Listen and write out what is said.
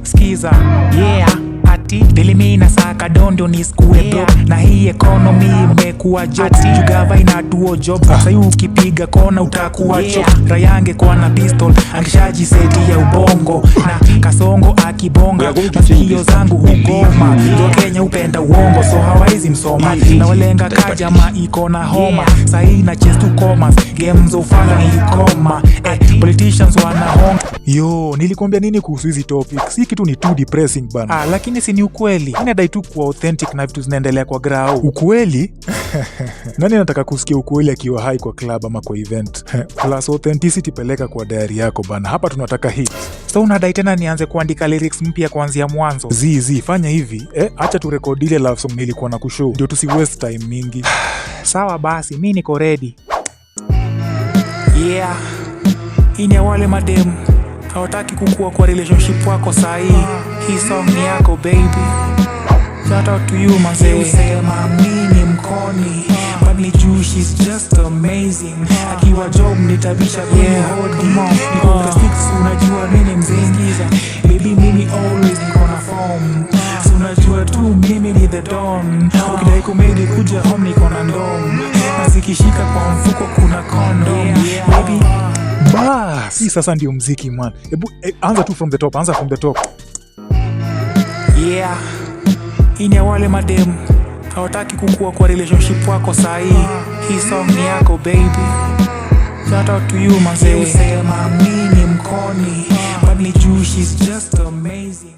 Skiza, yeah, ati Delimi na saka dondo ni skue bro, na hii economy imekuwa joti Jugava inatuo job, sasa ukipiga kona utakuwa chok Rayange kwa na pistol, angishaji seti ya ubongo Na kasongo akibonga, masikio zangu hugoma Yo Kenya upenda uongo, so hawaizi msoma Na walenga kajama iko na homa Sahi na chase to commas, games ufala nilikoma Politicians wanahonga. Yo, nilikuambia nini kuhusu hizi topics? Hii kitu ni too depressing bana. Lakini si ni ukweli. Inadai tu kuwa authentic na vitu zinaendelea kwa grau. Ukweli? Nani anataka kusikia ukweli akiwa high kwa club ama kwa event? Plus authenticity peleka kwa diary yako bana. Hapa tunataka hits. So unadai tena nianze kuandika lyrics mpya kuanzia mwanzo? Fanya hivi. Acha turekodi ile love song nilikuwa na kushow. Ndio tusi waste time mingi. Sawa basi, mimi niko ready. Yeah. Hii ni wale mademu hawataki kukua kwa relationship wako sahi. Hii song ni yako baby. Shout out to you mazee. Usema mimi mkoni but ni juu she's just amazing. Akiwa job nitabisha kwenye hodi. Niko kwa sticks unajua mimi mzingiza. Baby mimi always niko na form. So unajua tu mimi ni the don. Ukidai kumedi kuja home niko na ndom. Na zikishika kwa mfuko kuna condom. Baby hii sasa ndio mziki man. Anza tu from the top, anza from the top. Yeah. Hii ni wale mademu hawataki kukua kwa relationship wako sahi. Hii song ni yako baby. Shout out to you mazee. Usema mimi mkoni but ni juu she's just amazing.